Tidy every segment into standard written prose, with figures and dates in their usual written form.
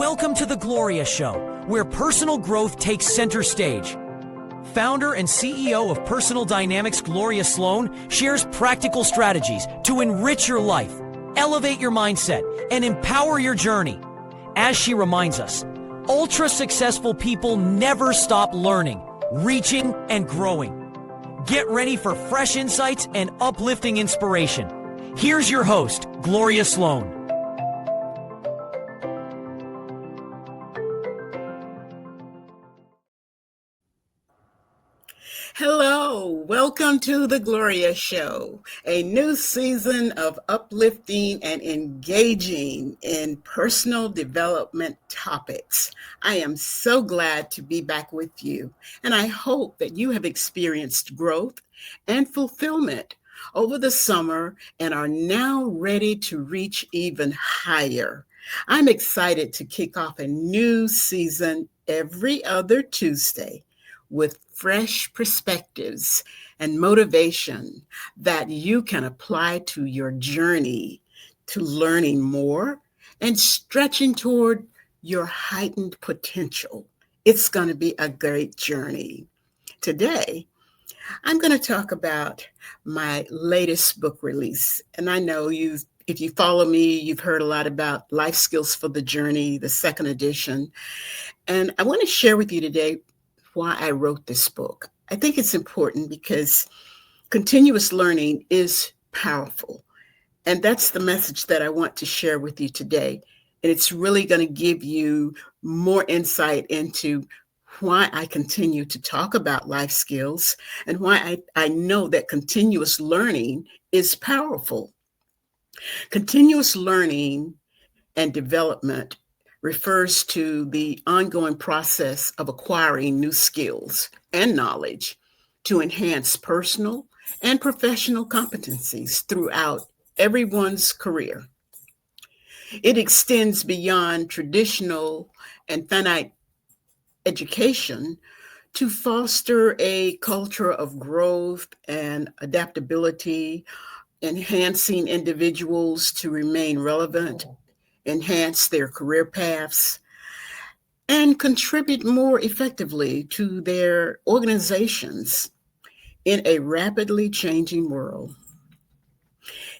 Welcome to the Gloria Show, where personal growth takes center stage. Founder and CEO of Personal Dynamics, Gloria Sloan, shares practical strategies to enrich your life, elevate your mindset, and empower your journey. As she reminds us, ultra-successful people never stop learning, reaching, and growing. Get ready for fresh insights and uplifting inspiration. Here's your host, Gloria Sloan. Hello, welcome to the Gloria Show, a new season of uplifting and engaging in personal development topics. I am so glad to be back with you, and I hope that you have experienced growth and fulfillment over the summer and are now ready to reach even higher. I'm excited to kick off a new season every other Tuesday with fresh perspectives and motivation that you can apply to your journey to learning more and stretching toward your heightened potential. It's going to be a great journey. Today, I'm going to talk about my latest book release. And I know if you follow me, you've heard a lot about Life Skills for the Journey, the second edition. And I want to share with you today why I wrote this book. I think it's important because continuous learning is powerful. And that's the message that I want to share with you today. And it's really going to give you more insight into why I continue to talk about life skills and why I know that continuous learning is powerful. Continuous learning and development refers to the ongoing process of acquiring new skills and knowledge to enhance personal and professional competencies throughout everyone's career. It extends beyond traditional and finite education to foster a culture of growth and adaptability, enhancing individuals to remain relevant, enhance their career paths, and contribute more effectively to their organizations in a rapidly changing world.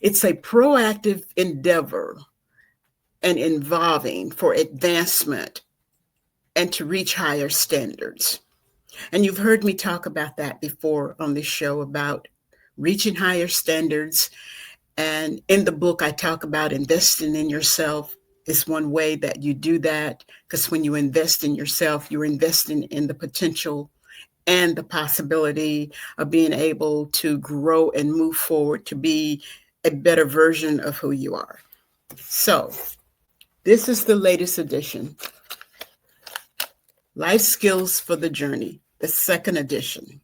It's a proactive endeavor and involving for advancement and to reach higher standards. And you've heard me talk about that before on this show about reaching higher standards. And in the book, I talk about investing in yourself is one way that you do that, because when you invest in yourself, you're investing in the potential and the possibility of being able to grow and move forward to be a better version of who you are. So this is the latest edition, Life Skills for the Journey, the second edition.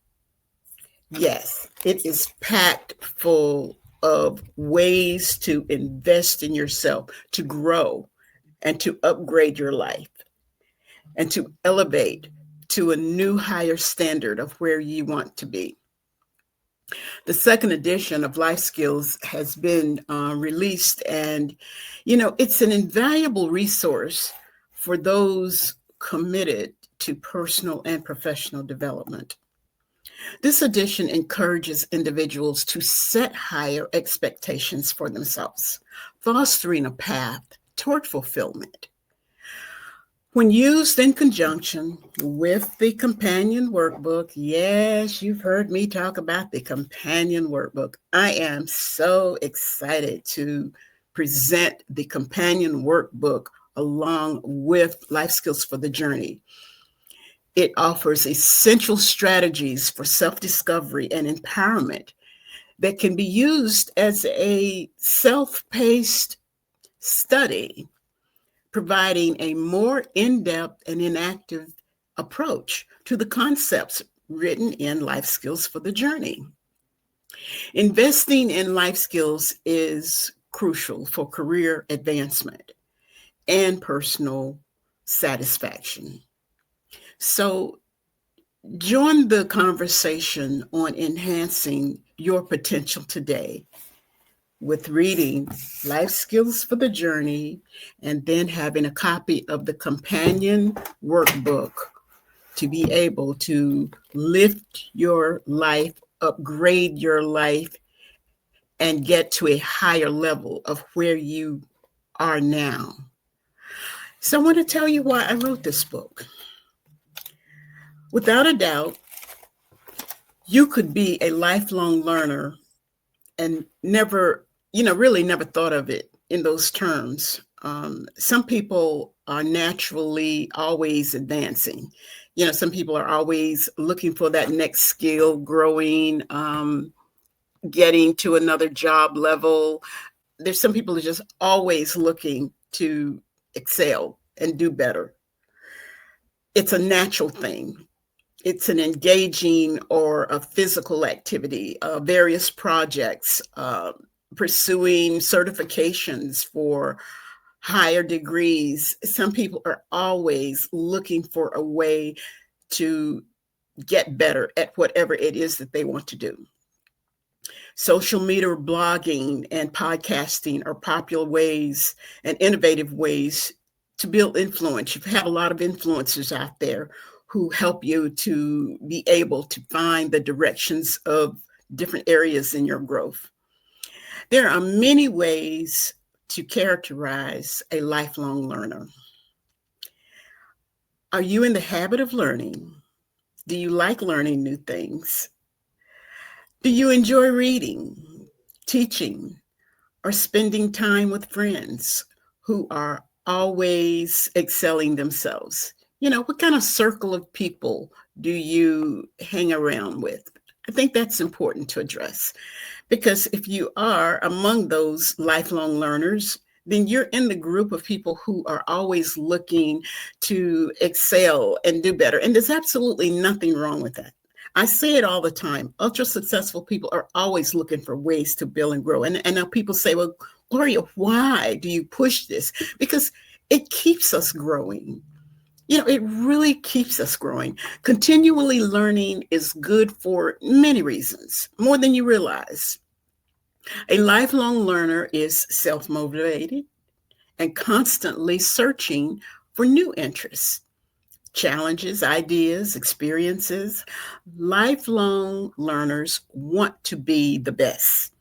Yes, it is packed full of ways to invest in yourself, to grow and to upgrade your life and to elevate to a new higher standard of where you want to be. The second edition of Life Skills has been released, and it's an invaluable resource for those committed to personal and professional development. This edition encourages individuals to set higher expectations for themselves, fostering a path toward fulfillment. When used in conjunction with the Companion Workbook, yes, you've heard me talk about the Companion Workbook. I am so excited to present the Companion Workbook along with Life Skills for the Journey. It offers essential strategies for self-discovery and empowerment that can be used as a self-paced study, providing a more in-depth and interactive approach to the concepts written in Life Skills for the Journey. Investing in life skills is crucial for career advancement and personal satisfaction. So join the conversation on enhancing your potential today with reading Life Skills for the Journey and then having a copy of the Companion Workbook to be able to lift your life, upgrade your life, and get to a higher level of where you are now. So I want to tell you why I wrote this book. Without a doubt, you could be a lifelong learner and never, really never thought of it in those terms. Some people are naturally always advancing. Some people are always looking for that next skill, growing, getting to another job level. There's some people who are just always looking to excel and do better. It's a natural thing. It's an engaging or a physical activity, various projects, pursuing certifications for higher degrees. Some people are always looking for a way to get better at whatever it is that they want to do. Social media, blogging, and podcasting are popular ways and innovative ways to build influence. You have a lot of influencers out there who help you to be able to find the directions of different areas in your growth. There are many ways to characterize a lifelong learner. Are you in the habit of learning? Do you like learning new things? Do you enjoy reading, teaching, or spending time with friends who are always excelling themselves? What kind of circle of people do you hang around with? I think that's important to address, because if you are among those lifelong learners, then you're in the group of people who are always looking to excel and do better. And there's absolutely nothing wrong with that. I say it all the time. Ultra successful people are always looking for ways to build and grow. And now people say, well, Gloria, why do you push this? Because it keeps us growing. It really keeps us growing. Continually learning is good for many reasons, more than you realize. A lifelong learner is self-motivated and constantly searching for new interests, challenges, ideas, experiences. Lifelong learners want to be the best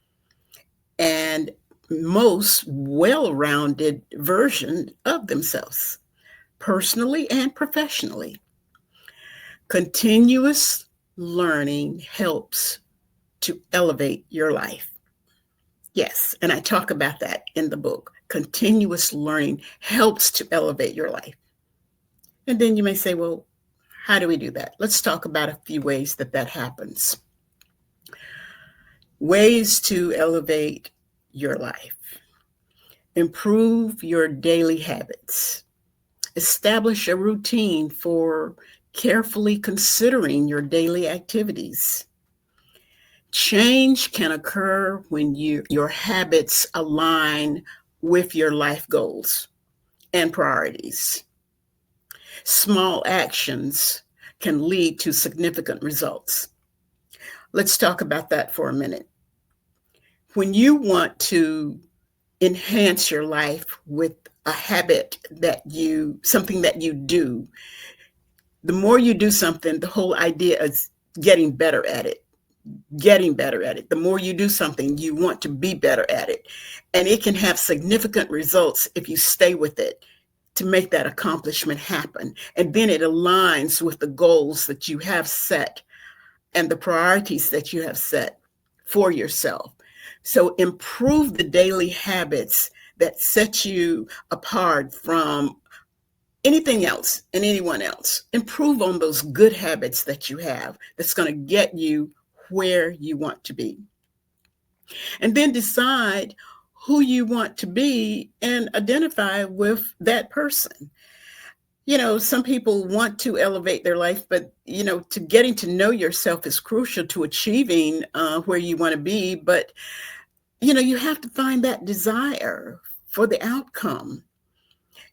and most well-rounded version of themselves, personally and professionally. Continuous learning helps to elevate your life. Yes, and I talk about that in the book. Continuous learning helps to elevate your life. And then you may say, well, how do we do that? Let's talk about a few ways that happens. Ways to elevate your life. Improve your daily habits. Establish a routine for carefully considering your daily activities. Change can occur when your habits align with your life goals and priorities. Small actions can lead to significant results. Let's talk about that for a minute. When you want to enhance your life with a habit something that you do, the more you do something, the whole idea is getting better at it. The more you do something, you want to be better at it. And it can have significant results if you stay with it to make that accomplishment happen. And then it aligns with the goals that you have set and the priorities that you have set for yourself. So improve the daily habits that set you apart from anything else and anyone else. Improve on those good habits that you have that's going to get you where you want to be. And then decide who you want to be and identify with that person. Some people want to elevate their life, but, to getting to know yourself is crucial to achieving where you want to be. But, you have to find that desire for the outcome.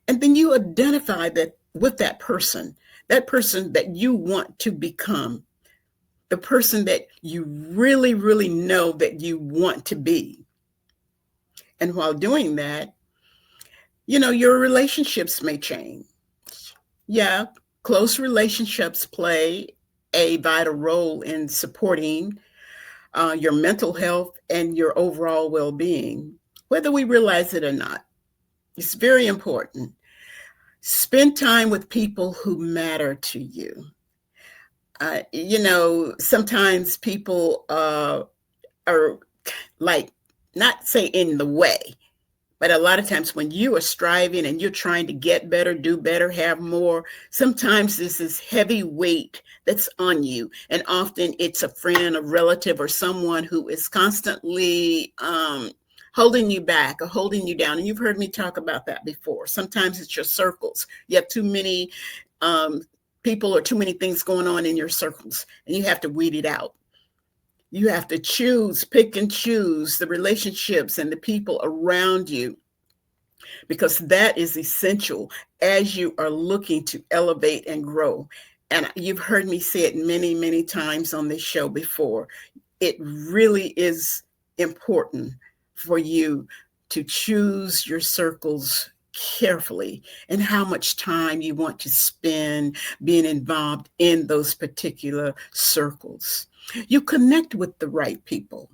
And then you identify that with that person that you want to become, the person that you really, really know that you want to be. And while doing that, your relationships may change. Yeah, close relationships play a vital role in supporting your mental health and your overall well-being, whether we realize it or not. It's very important. Spend time with people who matter to you. Sometimes people are like, not say in the way, but a lot of times when you are striving and you're trying to get better, do better, have more, sometimes this is heavy weight that's on you. And often it's a friend, a relative, or someone who is constantly holding you back or holding you down. And you've heard me talk about that before. Sometimes it's your circles. You have too many people or too many things going on in your circles, and you have to weed it out. You have to pick and choose the relationships and the people around you, because that is essential as you are looking to elevate and grow. And you've heard me say it many, many times on this show before. It really is important for you to choose your circles carefully and how much time you want to spend being involved in those particular circles. You connect with the right people.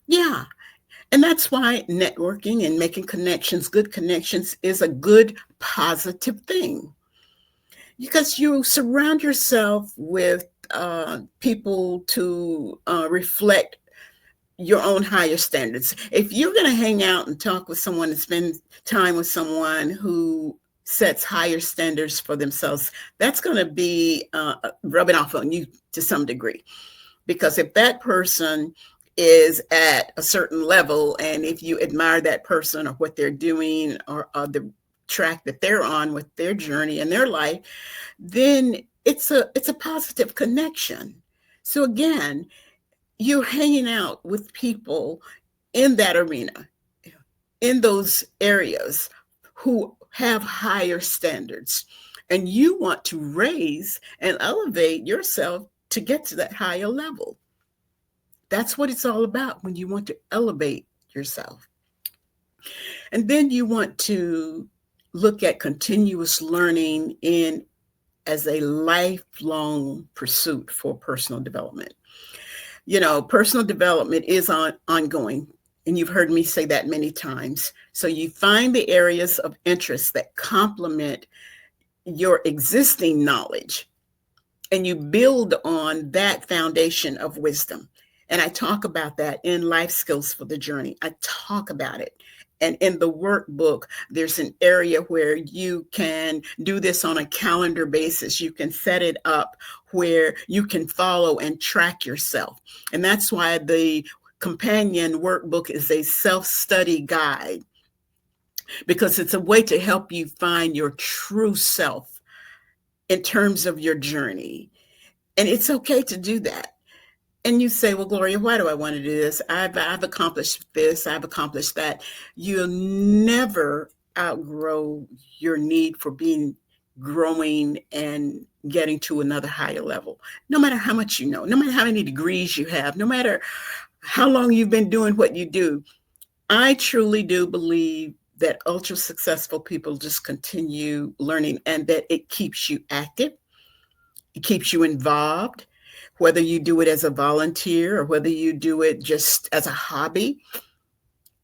Yeah. And that's why networking and making connections, good connections, is a good, positive thing. Because you surround yourself with people to reflect your own higher standards. If you're going to hang out and talk with someone and spend time with someone who sets higher standards for themselves, that's going to be rubbing off on you to some degree. Because if that person is at a certain level, and if you admire that person or what they're doing or the track that they're on with their journey and their life, then it's a positive connection. So again, you're hanging out with people in that arena, in those areas, who have higher standards, and you want to raise and elevate yourself to get to that higher level. That's what it's all about when you want to elevate yourself. And then you want to look at continuous learning as a lifelong pursuit for personal development. Personal development is ongoing, and you've heard me say that many times. So you find the areas of interest that complement your existing knowledge, and you build on that foundation of wisdom. And I talk about that in Life Skills for the Journey. I talk about it. And in the workbook, there's an area where you can do this on a calendar basis. You can set it up where you can follow and track yourself. And that's why the Companion Workbook is a self-study guide, because it's a way to help you find your true self in terms of your journey. And it's okay to do that. And you say, well, Gloria, why do I want to do this? I've accomplished this, I've accomplished that. You'll never outgrow your need for growing and getting to another higher level. No matter how much you know, no matter how many degrees you have, no matter how long you've been doing what you do. I truly do believe that ultra successful people just continue learning, and that it keeps you active. It keeps you involved. Whether you do it as a volunteer or whether you do it just as a hobby,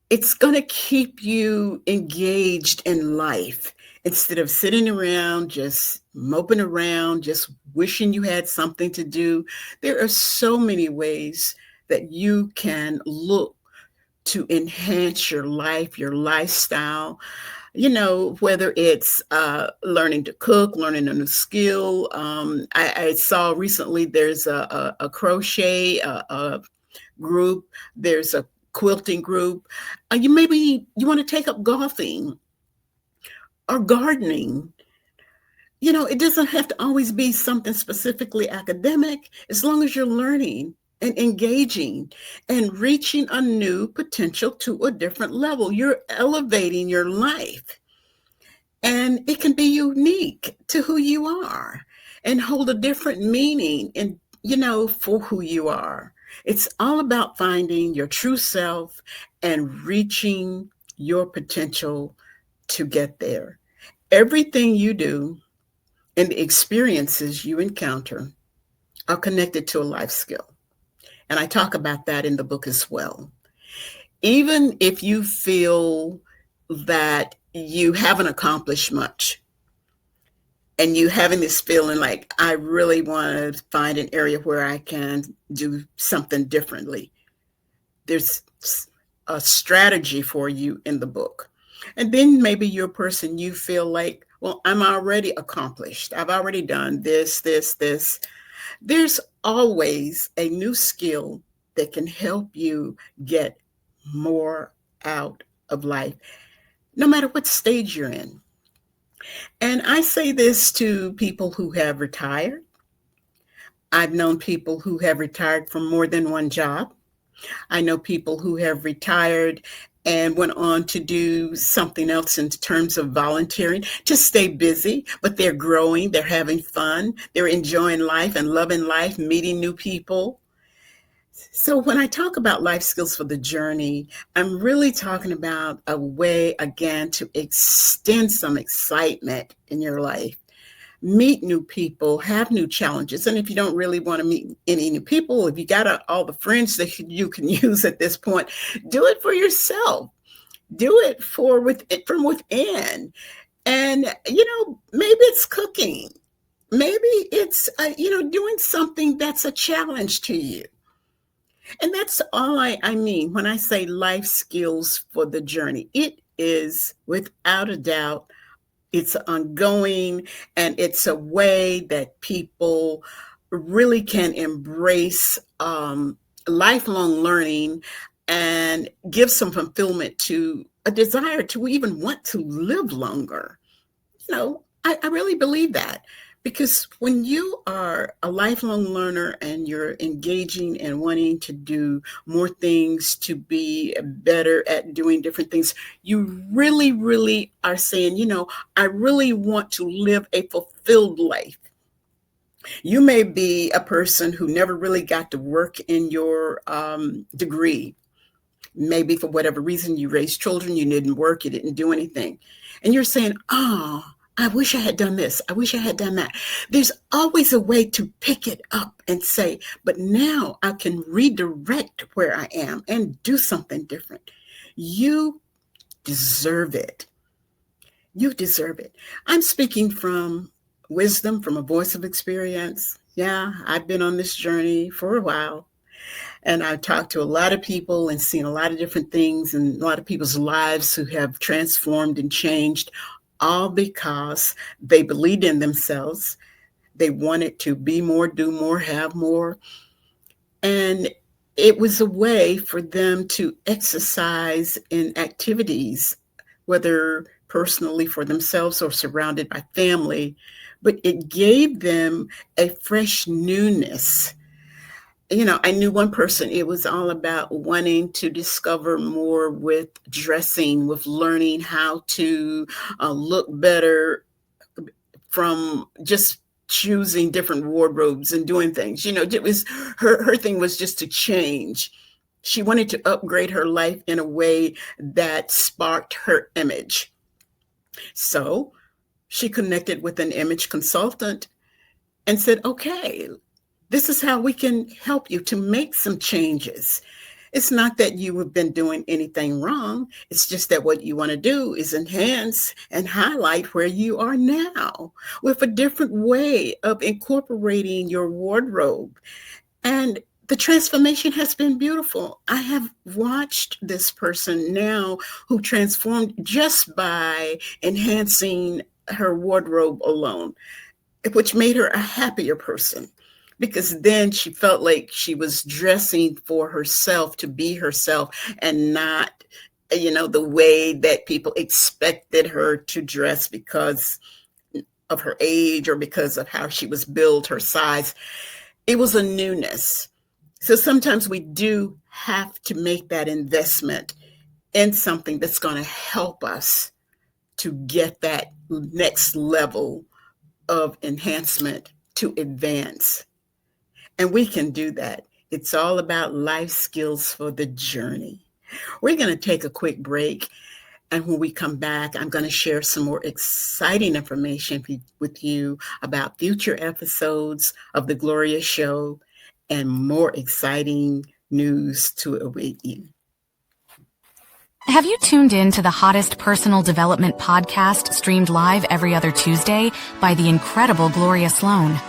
it's going to keep you engaged in life instead of sitting around, just moping around, just wishing you had something to do. There are so many ways that you can look to enhance your life, your lifestyle. Whether it's learning to cook, learning a new skill. I saw recently there's a crochet group. There's a quilting group. Maybe you want to take up golfing or gardening. It doesn't have to always be something specifically academic, as long as you're learning and engaging and reaching a new potential to a different level. You're elevating your life, and it can be unique to who you are and hold a different meaning for who you are. It's all about finding your true self and reaching your potential to get there. Everything you do and the experiences you encounter are connected to a life skill. And I talk about that in the book as well. Even if you feel that you haven't accomplished much and you having this feeling like, I really want to find an area where I can do something differently, there's a strategy for you in the book. And then maybe you're a person you feel like, well, I'm already accomplished. I've already done this, this, this. There's always a new skill that can help you get more out of life, no matter what stage you're in. And I say this to people who have retired. I've known people who have retired from more than one job. I know people who have retired and went on to do something else in terms of volunteering to stay busy, but they're growing, they're having fun, they're enjoying life and loving life, meeting new people. So when I talk about life skills for the journey, I'm really talking about a way, again, to extend some excitement in your life. Meet new people, have new challenges. And if you don't really want to meet any new people, if you got all the friends that you can use at this point, do it for yourself. Do it from within. And, maybe it's cooking. Maybe it's, doing something that's a challenge to you. And that's all I mean when I say life skills for the journey. It is, without a doubt, it's ongoing, and it's a way that people really can embrace lifelong learning and give some fulfillment to a desire to even want to live longer. I really believe that, because when you are a lifelong learner and you're engaging and wanting to do more things, to be better at doing different things, you really, really are saying, I really want to live a fulfilled life. You may be a person who never really got to work in your degree. Maybe for whatever reason, you raised children, you didn't work, you didn't do anything. And you're saying, oh, I wish I had done this. I wish I had done that. There's always a way to pick it up and say, but now I can redirect where I am and do something different. You deserve it. You deserve it. I'm speaking from wisdom, from a voice of experience. Yeah, I've been on this journey for a while. And I've talked to a lot of people and seen a lot of different things and a lot of people's lives who have transformed and changed, all because they believed in themselves. They wanted to be more, do more, have more. And it was a way for them to exercise in activities, whether personally for themselves or surrounded by family, but it gave them a fresh newness. I knew one person, it was all about wanting to discover more with dressing, with learning how to look better from just choosing different wardrobes and doing things. It was her thing was just to change. She wanted to upgrade her life in a way that sparked her image. So she connected with an image consultant and said, okay, this is how we can help you to make some changes. It's not that you have been doing anything wrong. It's just that what you want to do is enhance and highlight where you are now with a different way of incorporating your wardrobe. And the transformation has been beautiful. I have watched this person now who transformed just by enhancing her wardrobe alone, which made her a happier person, because then she felt like she was dressing for herself, to be herself, and not, the way that people expected her to dress because of her age or because of how she was built, her size. It was a newness. So sometimes we do have to make that investment in something that's going to help us to get that next level of enhancement, to advance. And we can do that It's all about life skills for the journey. We're going to take a quick break. And when we come back, I'm going to share some more exciting information with you about future episodes of The Gloria Show and more exciting news to await you. Have you tuned in to the hottest personal development podcast streamed live every other Tuesday by the incredible Gloria Sloan?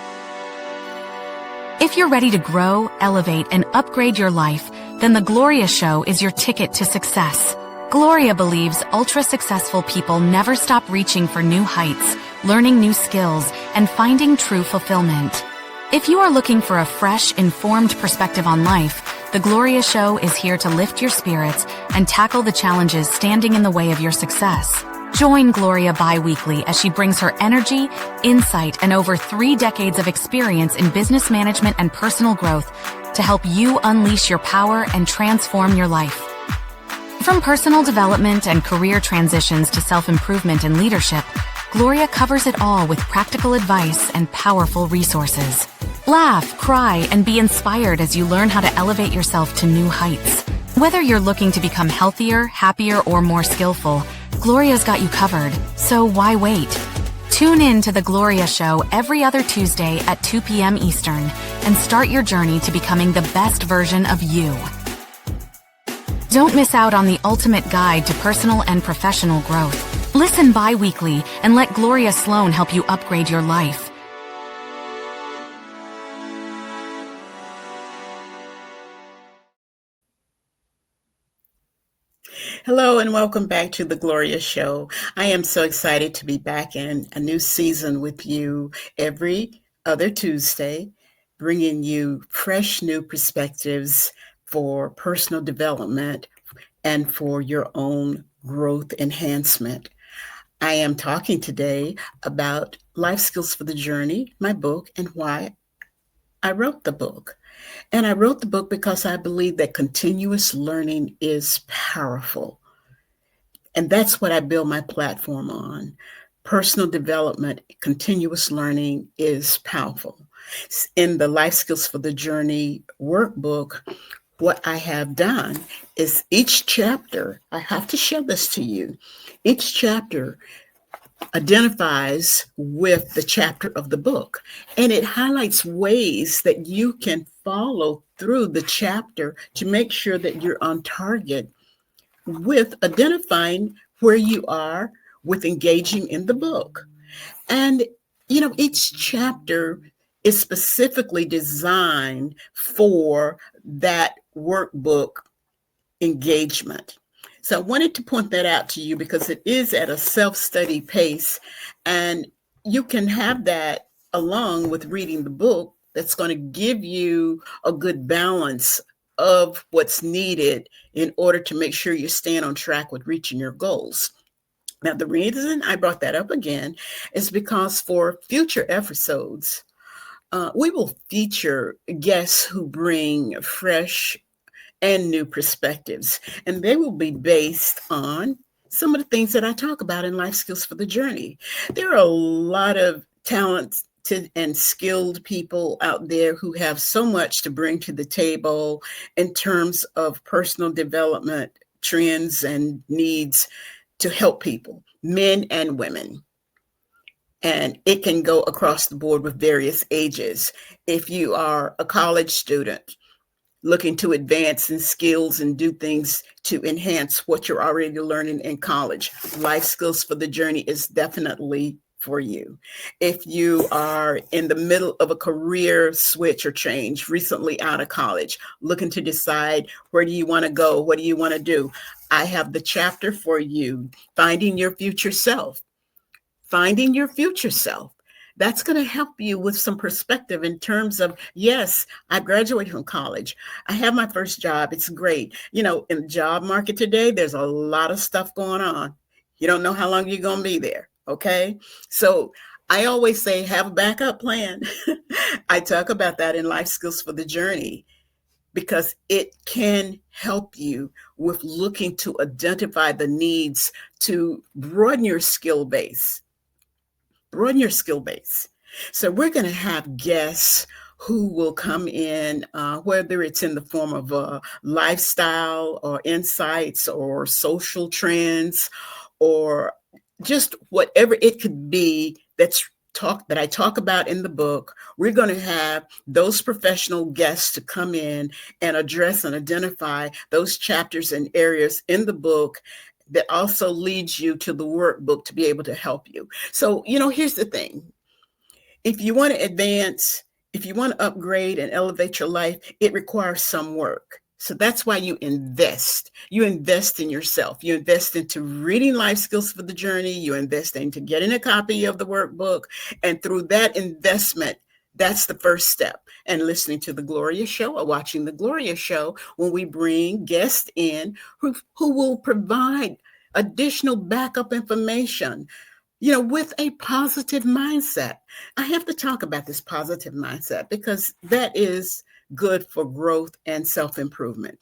If you're ready to grow, elevate, and upgrade your life, then The Gloria Show is your ticket to success. Gloria believes ultra-successful people never stop reaching for new heights, learning new skills, and finding true fulfillment. If you are looking for a fresh, informed perspective on life, The Gloria Show is here to lift your spirits and tackle the challenges standing in the way of your success. Join Gloria bi-weekly as she brings her energy, insight, and over 3 decades of experience in business management and personal growth to help you unleash your power and transform your life. From personal development and career transitions to self-improvement and leadership, Gloria covers it all with practical advice and powerful resources. Laugh, cry, and be inspired as you learn how to elevate yourself to new heights. Whether you're looking to become healthier, happier, or more skillful, Gloria's got you covered, so why wait? Tune in to The Gloria Show every other Tuesday at 2 p.m. Eastern and start your journey to becoming the best version of you. Don't miss out on the ultimate guide to personal and professional growth. Listen bi-weekly and let Gloria Sloan help you upgrade your life. Hello and welcome back to The Gloria Show. I am so excited to be back in a new season with you every other Tuesday, bringing you fresh new perspectives for personal development and for your own growth enhancement. I am talking today about Life Skills for the Journey, my book, and why I wrote the book. And I wrote the book because I believe that continuous learning is powerful. And that's what I build my platform on. Personal development, continuous learning is powerful. In the Life Skills for the Journey workbook, what I have done is each chapter, I have to share this to you, each chapter identifies with the chapter of the book, and it highlights ways that you can follow through the chapter to make sure that you're on target with identifying where you are with engaging in the book. And, each chapter is specifically designed for that workbook engagement. So I wanted to point that out to you because it is at a self-study pace, and you can have that along with reading the book that's going to give you a good balance of what's needed in order to make sure you're staying on track with reaching your goals. Now, the reason I brought that up again is because for future episodes, we will feature guests who bring fresh and new perspectives, and they will be based on some of the things that I talk about in Life Skills for the Journey. There are a lot of talented and skilled people out there who have so much to bring to the table in terms of personal development trends and needs to help people, men and women. And it can go across the board with various ages. If you are a college student looking to advance in skills and do things to enhance what you're already learning in college, Life Skills for the Journey is definitely for you. If you are in the middle of a career switch or change, recently out of college, looking to decide where do you want to go, what do you want to do, I have the chapter for you, Finding Your Future Self. Finding your future self. That's going to help you with some perspective in terms of, yes, I graduated from college. I have my first job. It's great. In the job market today, there's a lot of stuff going on. You don't know how long you're going to be there. Okay. So I always say, have a backup plan. I talk about that in Life Skills for the Journey because it can help you with looking to identify the needs to broaden your skill base. Broaden your skill base. So we're going to have guests who will come in, whether it's in the form of lifestyle or insights or social trends or just whatever it could be that I talk about in the book. We're going to have those professional guests to come in and address and identify those chapters and areas in the book that also leads you to the workbook to be able to help you. So, here's the thing. If you want to advance, if you want to upgrade and elevate your life, it requires some work. So that's why you invest. You invest in yourself. You invest into reading Life Skills for the Journey. You invest into getting a copy of the workbook. And through that investment, that's the first step. And listening to the Gloria Show or watching the Gloria Show when we bring guests in who will provide additional backup information, with a positive mindset. I have to talk about this positive mindset because that is good for growth and self-improvement.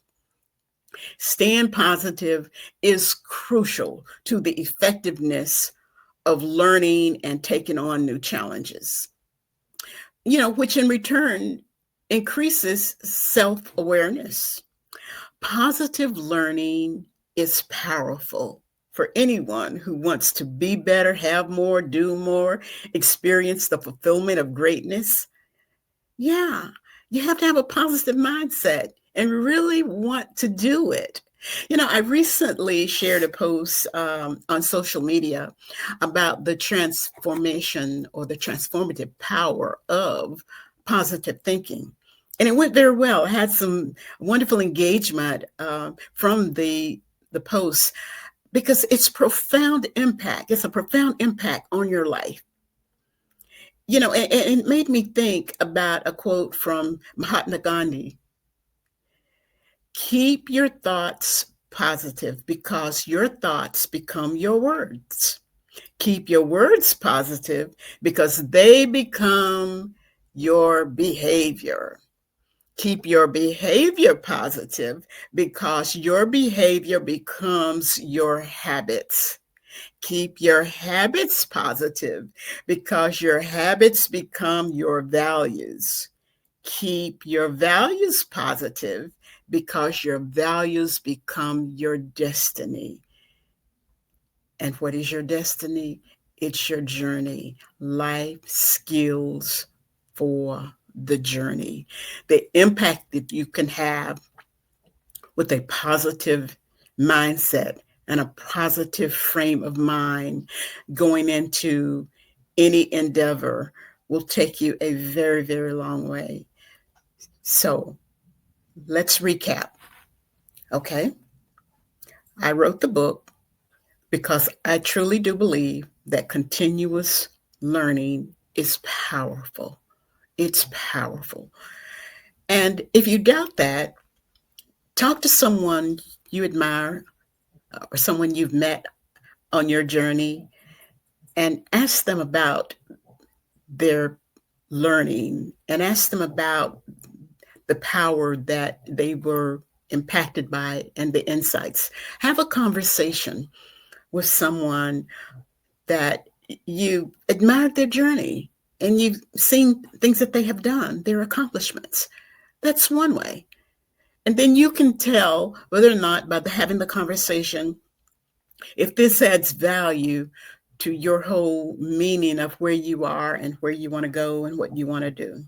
Staying positive is crucial to the effectiveness of learning and taking on new challenges, which in return increases self-awareness. Positive learning is powerful for anyone who wants to be better, have more, do more, experience the fulfillment of greatness. Yeah, you have to have a positive mindset and really want to do it. I recently shared a post on social media about the transformation or the transformative power of positive thinking. And it went very well. I had some wonderful engagement from the post because it's profound impact. It's a profound impact on your life. And it made me think about a quote from Mahatma Gandhi. Keep your thoughts positive because your thoughts become your words. Keep your words positive because they become your behavior. Keep your behavior positive because your behavior becomes your habits. Keep your habits positive because your habits become your values. Keep your values positive because your values become your destiny. And what is your destiny? It's your journey, life skills for the journey. The impact that you can have with a positive mindset and a positive frame of mind going into any endeavor will take you a very, very long way. So let's recap. Okay. I wrote the book because I truly do believe that continuous learning is powerful. It's powerful. And if you doubt that, talk to someone you admire or someone you've met on your journey and ask them about their learning and ask them about the power that they were impacted by and the insights. Have a conversation with someone that you admired their journey and you've seen things that they have done, their accomplishments. That's one way. And then you can tell whether or not by having the conversation, if this adds value to your whole meaning of where you are and where you want to go and what you want to do.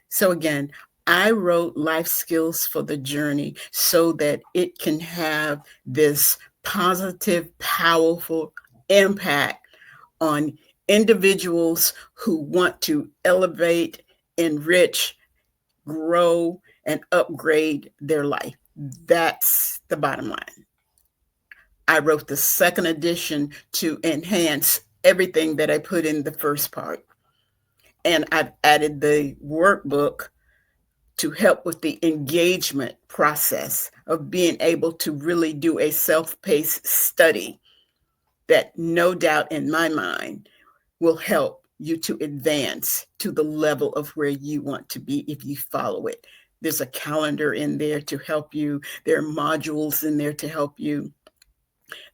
So again, I wrote Life Skills for the Journey so that it can have this positive, powerful impact on individuals who want to elevate, enrich, grow, and upgrade their life. That's the bottom line. I wrote the second edition to enhance everything that I put in the first part. And I've added the workbook to help with the engagement process of being able to really do a self-paced study that no doubt in my mind will help you to advance to the level of where you want to be if you follow it. There's a calendar in there to help you. There are modules in there to help you.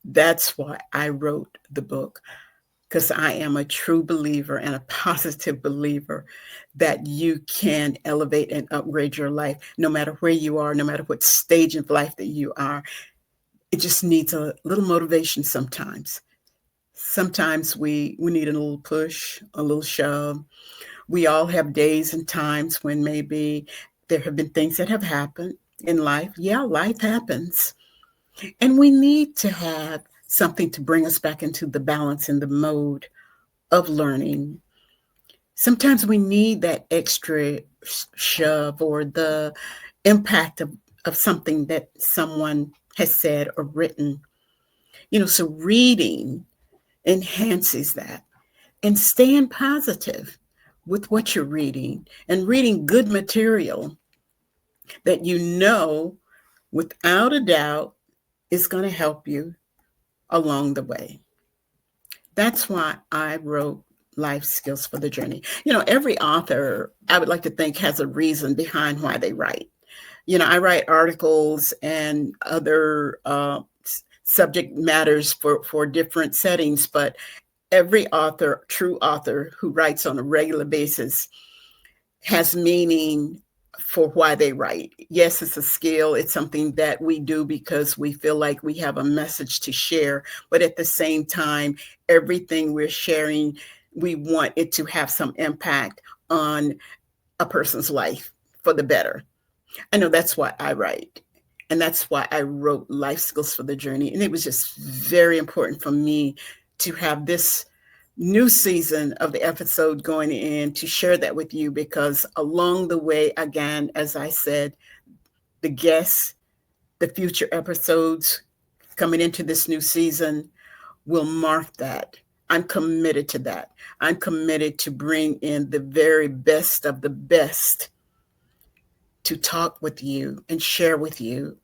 That's why I wrote the book. because I am a true believer and a positive believer that you can elevate and upgrade your life no matter where you are, no matter what stage of life that you are. It just needs a little motivation sometimes. Sometimes we need a little push, a little shove. We all have days and times when maybe there have been things that have happened in life. Yeah, life happens. And we need to have something to bring us back into the balance and the mode of learning. Sometimes we need that extra shove or the impact of something that someone has said or written. So reading enhances that, and staying positive with what you're reading and reading good material that without a doubt is going to help you along the way. That's why I wrote Life Skills for the Journey. Every author, I would like to think, has a reason behind why they write. I write articles and other subject matters for different settings, but every author, true author who writes on a regular basis has meaning for why they write. Yes, it's a skill. It's something that we do because we feel like we have a message to share. But at the same time, everything we're sharing, we want it to have some impact on a person's life for the better. I know that's why I write. And that's why I wrote Life Skills for the Journey. And it was just very important for me to have this new season of the episode going in to share that with you, because along the way, again, as I said, the guests, the future episodes coming into this new season will mark that. I'm committed to that. I'm committed to bring in the very best of the best to talk with you and share with you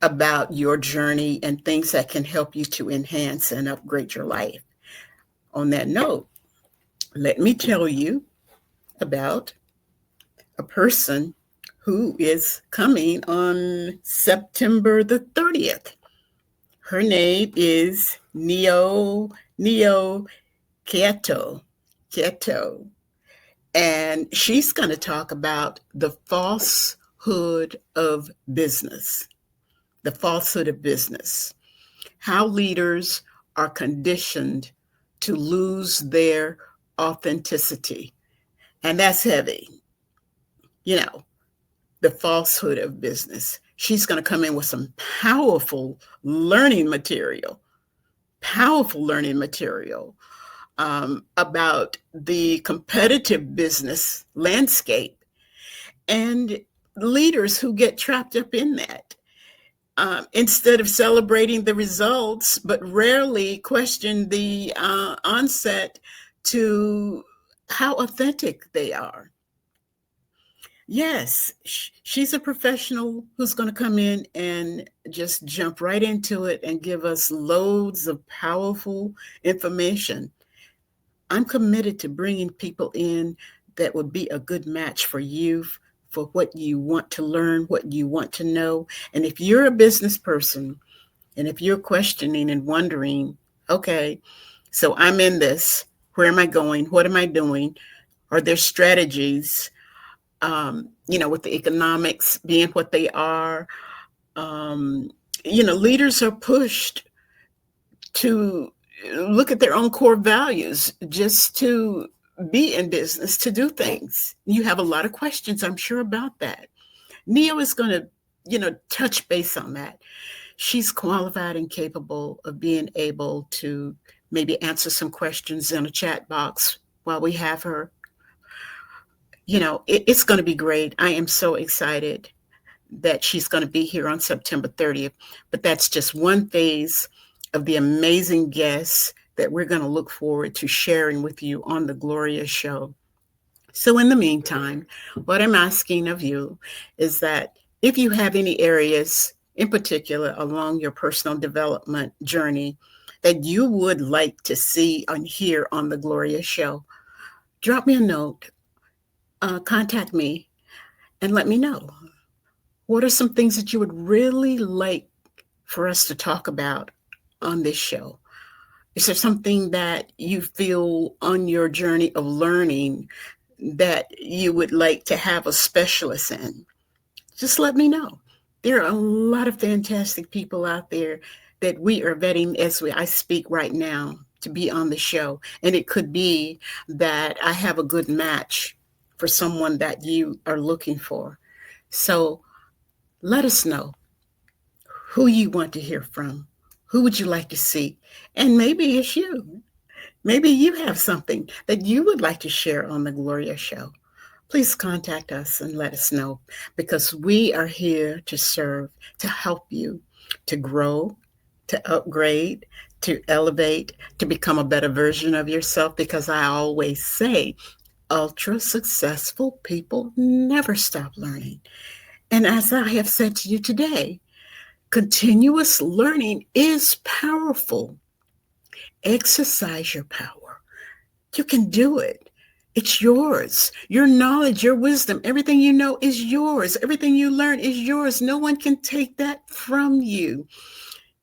about your journey and things that can help you to enhance and upgrade your life. On that note, let me tell you about a person who is coming on September the 30th. Her name is Neo Quieto. And she's going to talk about the falsehood of business. The falsehood of business. How leaders are conditioned to lose their authenticity. And that's heavy. The falsehood of business. She's going to come in with some powerful learning material about the competitive business landscape and leaders who get trapped up in that. Instead of celebrating the results, but rarely question the onset to how authentic they are. Yes, she's a professional who's going to come in and just jump right into it and give us loads of powerful information. I'm committed to bringing people in that would be a good match for you, for what you want to learn, what you want to know. And if you're a business person, and if you're questioning and wondering, okay, so I'm in this, where am I going? What am I doing? Are there strategies, with the economics being what they are? Leaders are pushed to look at their own core values just to be in business, to do things. You have a lot of questions, I'm sure, about that. Neo is going to, touch base on that. She's qualified and capable of being able to maybe answer some questions in a chat box while we have her. It's going to be great. I am so excited that she's going to be here on September 30th. But that's just one phase of the amazing guests that we're going to look forward to sharing with you on the Gloria Show. So in the meantime, what I'm asking of you is that if you have any areas in particular along your personal development journey that you would like to see and hear on the Gloria Show, drop me a note, contact me, and let me know. What are some things that you would really like for us to talk about on this show? Is there something that you feel on your journey of learning that you would like to have a specialist in? Just let me know. There are a lot of fantastic people out there that we are vetting as I speak right now to be on the show. And it could be that I have a good match for someone that you are looking for. So let us know who you want to hear from. Who would you like to see? And maybe it's you. Maybe you have something that you would like to share on the Gloria Show. Please contact us and let us know, because we are here to serve, to help you, to grow, to upgrade, to elevate, to become a better version of yourself, because I always say, ultra successful people never stop learning. And as I have said to you today, continuous learning is powerful. Exercise your power. You can do it. It's yours. Your knowledge, your wisdom, everything you know is yours. Everything you learn is yours. No one can take that from you.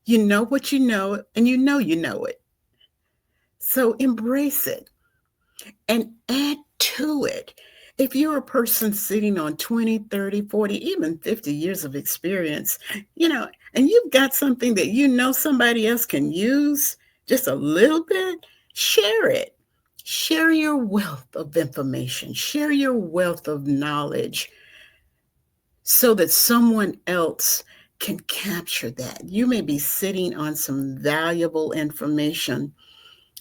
You know what you know, and you know it. So embrace it and add to it. If you're a person sitting on 20, 30, 40, even 50 years of experience, and you've got something that you know somebody else can use just a little bit, share it. Share your wealth of information. Share your wealth of knowledge so that someone else can capture that. You may be sitting on some valuable information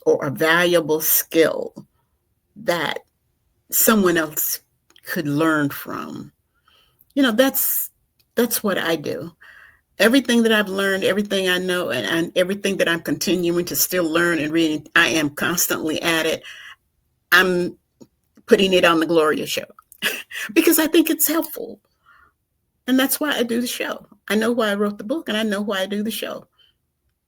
or a valuable skill that someone else could learn from. That's what I do. Everything that I've learned, everything I know, and everything that I'm continuing to still learn and read, I am constantly at it. I'm putting it on the Gloria Show because I think it's helpful. And that's why I do the show. I know why I wrote the book, and I know why I do the show,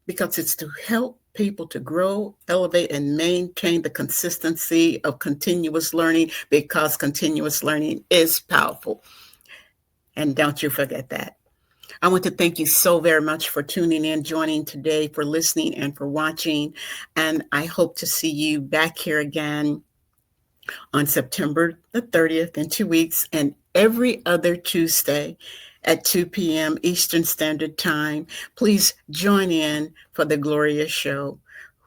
because it's to help people to grow, elevate, and maintain the consistency of continuous learning, because continuous learning is powerful. And don't you forget that. I want to thank you so very much for tuning in, joining today, for listening, and for watching. And I hope to see you back here again on September the 30th in 2 weeks, and every other Tuesday at 2 p.m. Eastern Standard Time. Please join in for the Gloria Show,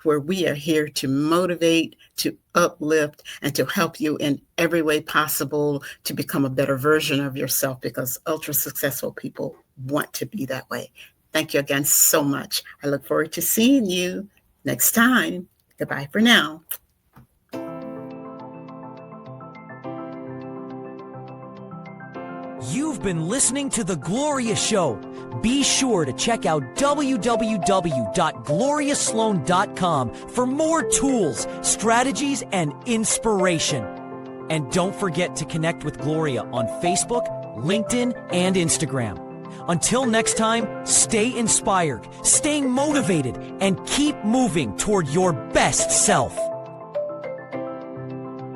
where we are here to motivate, to uplift, and to help you in every way possible to become a better version of yourself, because ultra successful people want to be that way. Thank you again so much. I look forward to seeing you next time. Goodbye for now. You've been listening to The Gloria Show. Be sure to check out www.gloriasloan.com for more tools, strategies, and inspiration. And don't forget to connect with Gloria on Facebook, LinkedIn, and Instagram. Until next time, stay inspired, stay motivated, and keep moving toward your best self.